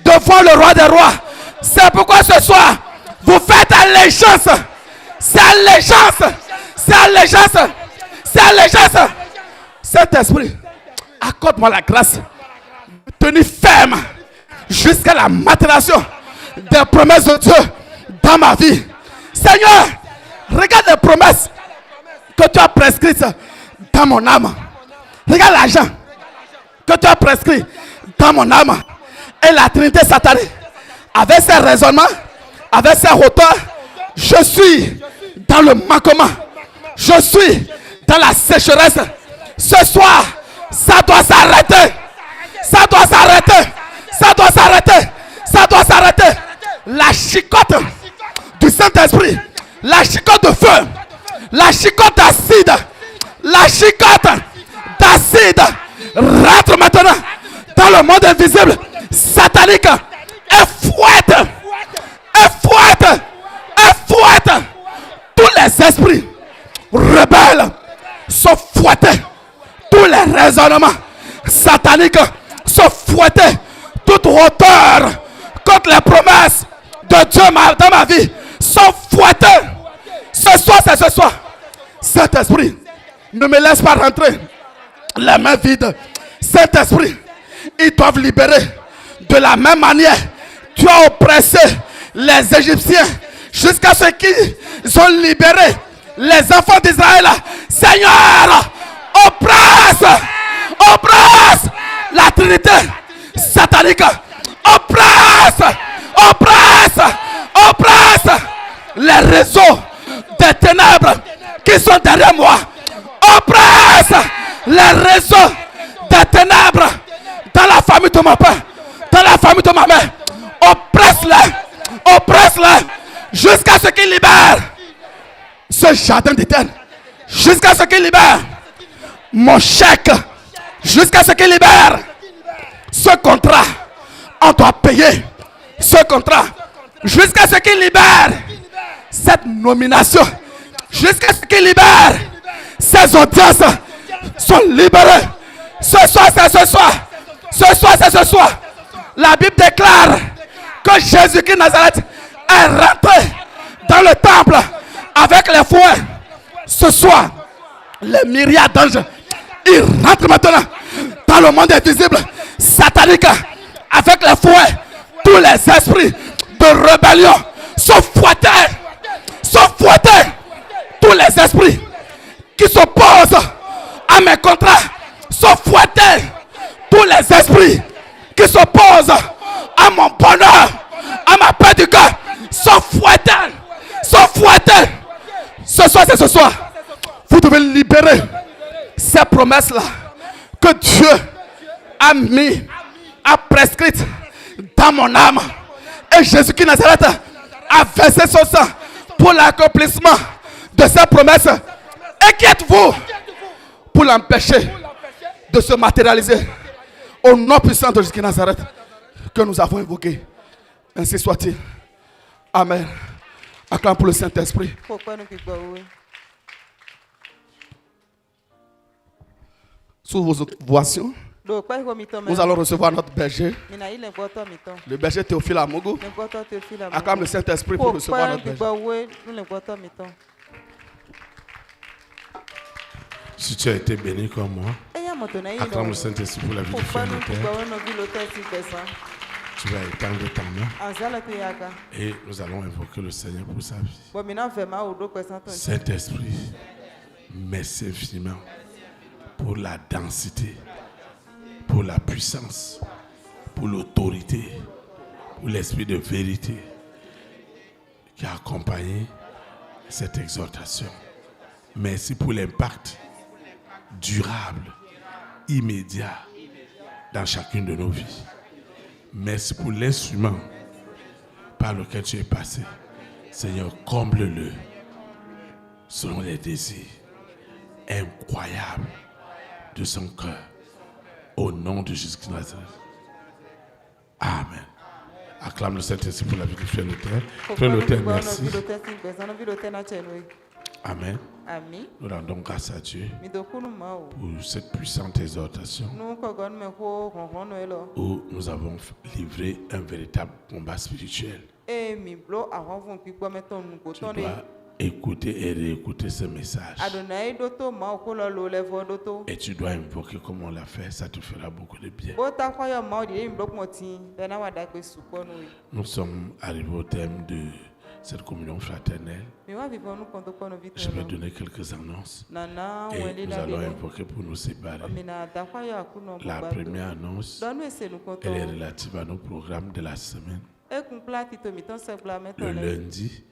devant le roi des rois. C'est pourquoi ce soir, vous faites allégeance. C'est allégeance. C'est allégeance. C'est allégeance. Saint-Esprit, accorde-moi la grâce de tenir ferme jusqu'à la maturation des promesses de Dieu dans ma vie. Seigneur, regarde les promesses que tu as prescrites dans mon âme. Regarde l'argent que tu as prescrit dans mon âme. Et la Trinité satanique, avec ses raisonnements, avec ses hauteurs. Je suis dans le manquement. Je suis dans la sécheresse. Ce soir, ça doit s'arrêter. Ça doit s'arrêter. Ça doit s'arrêter. Ça doit s'arrêter. La chicotte du Saint-Esprit. La chicotte de feu. La chicotte d'acide. La chicotte d'acide rentre maintenant dans le monde invisible satanique et fouette tous les esprits rebelles sont fouettés, tous les raisonnements sataniques sont fouettés, toute hauteur contre les promesses de Dieu dans ma vie sont fouettés. Ce soir, c'est ce soir. Saint-Esprit, ne me laisse pas rentrer les mains vides. Saint-Esprit, ils doivent libérer. De la même manière, tu as oppressé les Égyptiens jusqu'à ce qu'ils ont libéré les enfants d'Israël. Seigneur, oppresse la Trinité satanique. Oppresse les réseaux des ténèbres qui sont derrière moi. Oppresse les réseaux des ténèbres dans la famille de mon père, dans la famille de ma mère. Oppresse-les jusqu'à ce qu'ils libèrent ce jardin d'Éden, jusqu'à ce qu'ils libèrent mon chèque, jusqu'à ce qu'ils libèrent ce contrat. On doit payer ce contrat jusqu'à ce qu'ils libèrent cette nomination, jusqu'à ce qu'ils libèrent ces audiences sont libérées. Ce soir, c'est ce soir. Ce soir, c'est ce soir. La Bible déclare que Jésus-Christ Nazareth est rentré dans le temple avec les fouets. Ce soir, les myriades d'anges, ils rentrent maintenant dans le monde invisible satanique avec les fouets. Tous les esprits de rébellion sont fouettés. Tous les esprits qui s'opposent à mes contrats sont fouettés. Tous les esprits qui s'opposent à mon bonheur, à ma paix du cœur, sont fouettés. Ce soir, c'est ce soir. Vous devez libérer ces promesses-là que Dieu a prescrites dans mon âme. Et Jésus-Christ Nazareth a versé son sang pour l'accomplissement de ces promesses. Et qui êtes-vous pour l'empêcher de se matérialiser? Au nom puissant de Jésus-Christ Nazareth que nous avons évoqué. Ainsi soit-il. Amen. Acclame pour le Saint-Esprit. Sous vos occupations, nous allons recevoir notre berger, le berger Théophile Amogo. Acclame le Saint-Esprit pour recevoir notre berger. Si tu as été béni comme moi, acclame le Saint-Esprit pour la vie de frère Luther. Tu vas étendre ta main et nous allons invoquer le Seigneur pour sa vie. Saint-Esprit, merci infiniment pour la densité, pour la puissance, pour l'autorité, pour l'esprit de vérité qui a accompagné cette exhortation. Merci pour l'impact durable, immédiat dans chacune de nos vies. Merci pour l'instrument par lequel tu es passé. Seigneur, comble-le selon les désirs incroyables de son cœur. Au nom de Jésus-Christ Nazareth. Amen. Acclame le Saint-Esprit pour la vie de Frère Luther. Frère Luther, merci. Amen. Nous rendons grâce à Dieu pour cette puissante exhortation où nous avons livré un véritable combat spirituel. Tu dois écouter et réécouter ce message. Et tu dois invoquer comme on l'a fait, ça te fera beaucoup de bien. Nous sommes arrivés au thème de cette communion fraternelle. Je vais donner quelques annonces et nous allons invoquer pour nous séparer. La première annonce, elle est relative à nos programmes de la semaine. Le lundi,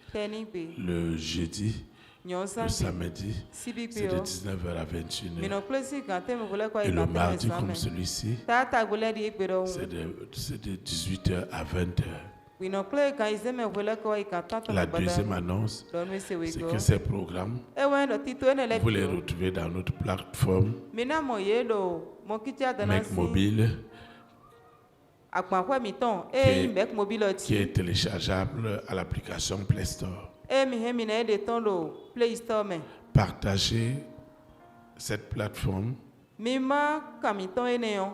le jeudi, le samedi, c'est de 19h à 21h. Et le mardi, comme celui-ci, c'est de 18h à 20h. La deuxième annonce, c'est que ces programmes, vous les retrouvez dans notre plateforme Mec Mobile, qui est téléchargeable à l'application Play Store. Partagez cette plateforme,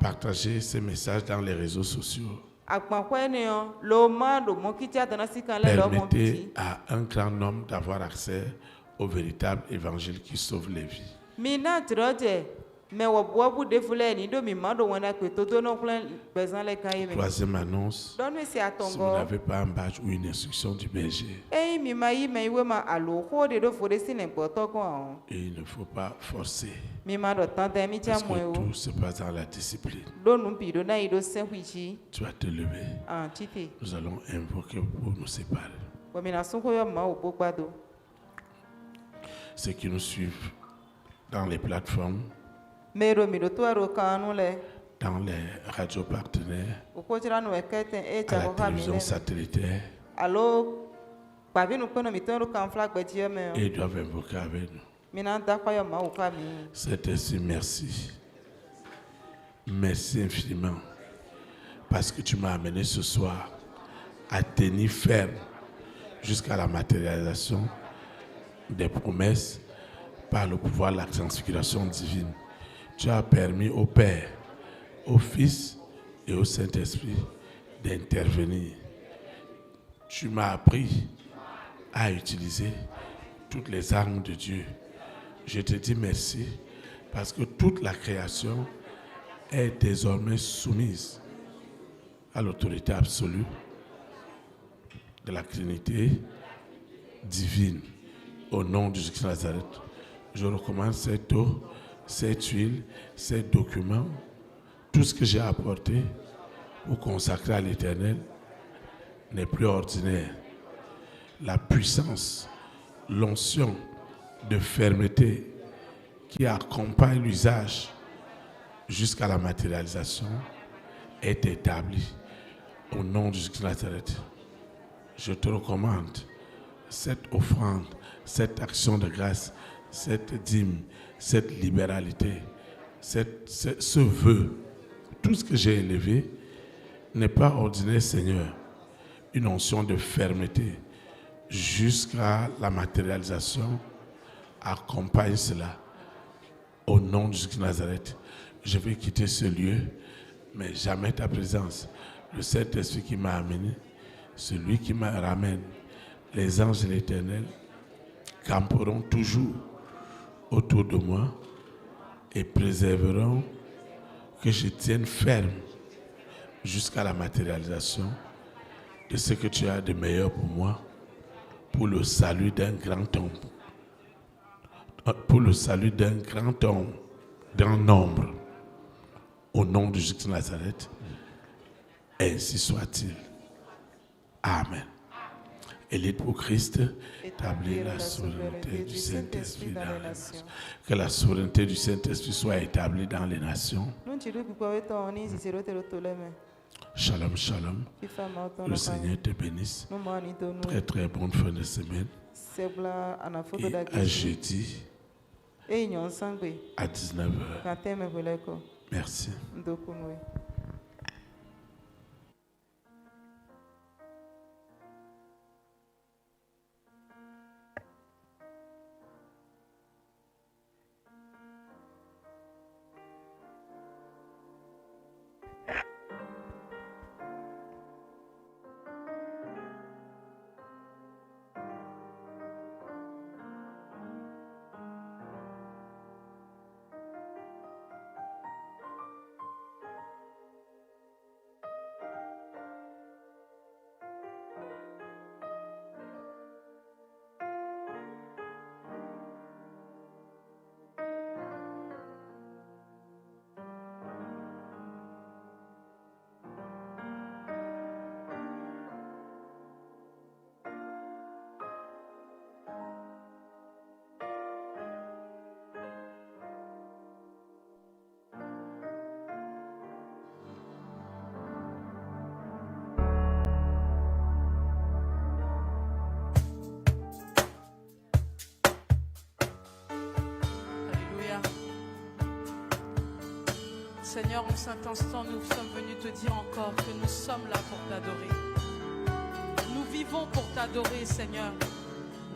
partagez ces messages dans les réseaux sociaux. Permettez à un grand nombre d'avoir accès au véritable évangile qui sauve les vies. Troisième annonce, si vous n'avez pas un badge ou une instruction du berger, et il ne faut pas forcer, parce que tout se passe dans la discipline. Tu vas te lever. Nous allons invoquer pour nous séparer. Ceux qui nous suivent dans les plateformes, dans les radios partenaires, à la télévision satellitaire, et ils doivent invoquer avec nous. Saint-Esprit, merci. Merci infiniment. Parce que tu m'as amené ce soir à tenir ferme jusqu'à la matérialisation des promesses par le pouvoir de la transfiguration divine. Tu as permis au Père, au Fils et au Saint-Esprit d'intervenir. Tu m'as appris à utiliser toutes les armes de Dieu. Je te dis merci parce que toute la création est désormais soumise à l'autorité absolue de la Trinité divine. Au nom de Jésus de Nazareth, je recommande cette eau, cette huile, ces documents, tout ce que j'ai apporté pour consacrer à l'Éternel n'est plus ordinaire. La puissance, l'onction de fermeté qui accompagne l'usage jusqu'à la matérialisation est établie. Au nom de Jésus de Nazareth, je te recommande cette offrande, cette action de grâce, cette dîme, cette libéralité, ce vœu, tout ce que j'ai élevé n'est pas ordinaire, Seigneur. Une onction de fermeté jusqu'à la matérialisation accompagne cela. Au nom de Jésus de Nazareth, je vais quitter ce lieu, mais jamais ta présence. Le Saint-Esprit qui m'a amené, celui qui me ramène, les anges de l'Éternel camperont toujours autour de moi et préserveront que je tienne ferme jusqu'à la matérialisation de ce que tu as de meilleur pour moi, pour le salut d'un grand homme, pour le salut d'un grand homme, d'un nombre, au nom de Jésus de Nazareth, ainsi soit-il. Amen. Et l'Église pour Christ établit la souveraineté du Saint-Esprit dans les nations. Que la souveraineté du Saint-Esprit soit établie dans les nations. Shalom, shalom. Le Seigneur te bénisse. Très, très bonne fin de semaine. Et à jeudi à 19h. Merci. Seigneur, en cet instant, nous sommes venus te dire encore que nous sommes là pour t'adorer. Nous vivons pour t'adorer, Seigneur.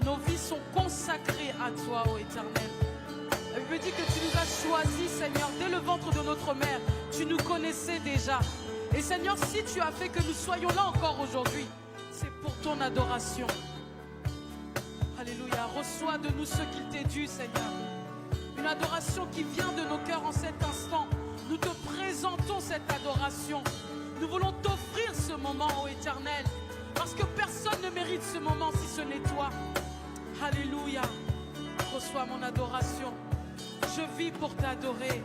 Nos vies sont consacrées à toi, ô Éternel. La Bible dit que tu nous as choisis, Seigneur, dès le ventre de notre mère. Tu nous connaissais déjà. Et Seigneur, si tu as fait que nous soyons là encore aujourd'hui, c'est pour ton adoration. Alléluia. Reçois de nous ce qu'il t'est dû, Seigneur. Une adoration qui vient de nos cœurs en cet instant. Nous te présentons cette adoration. Nous voulons t'offrir ce moment, ô Éternel, parce que personne ne mérite ce moment si ce n'est toi. Alléluia. Reçois mon adoration. Je vis pour t'adorer.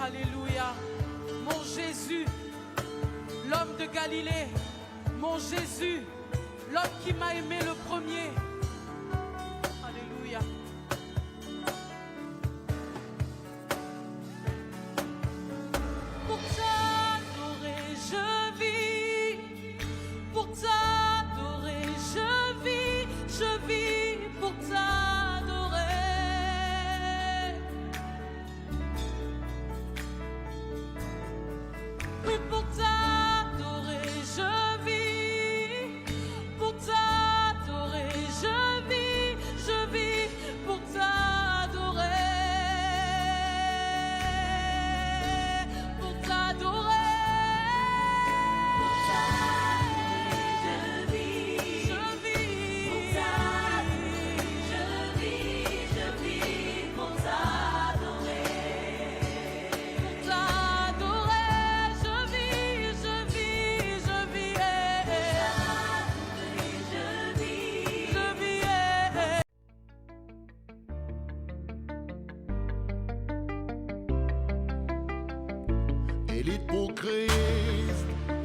Alléluia. Mon Jésus, l'homme de Galilée. Mon Jésus, l'homme qui m'a aimé le premier. Alléluia. Pour t'adorer, je vis. Pour t'adorer, je vis. Je vis pour t'adorer. Oui, pour t'adorer, je vis. Pour t'adorer, je vis. Je vis pour t'adorer.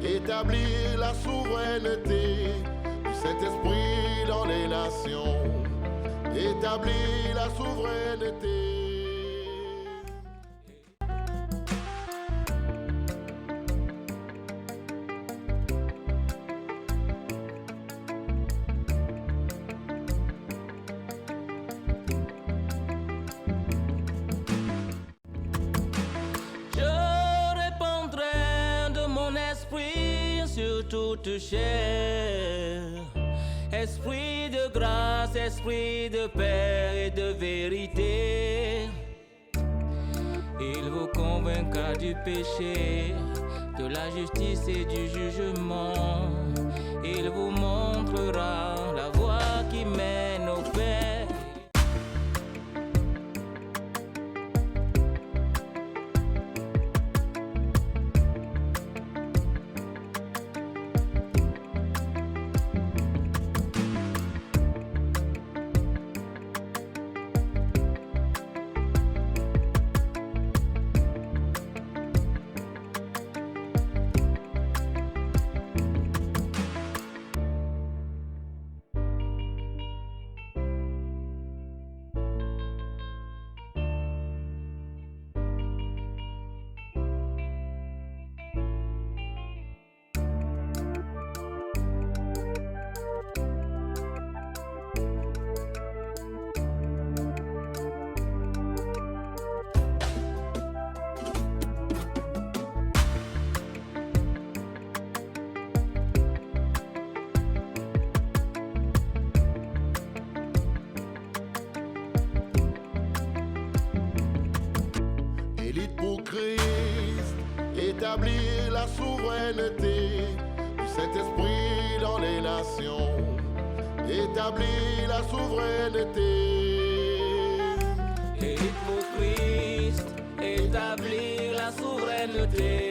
Établir la souveraineté du Saint-Esprit dans les nations. Établir la souveraineté. Toute chair, esprit de grâce, esprit de paix et de vérité. Il vous convaincra du péché, de la justice et du jugement. Il vous montrera la voie qui mène au Père. Établir la souveraineté du Saint-Esprit dans les nations. Établir la souveraineté. Et pour Christ, établir la souveraineté.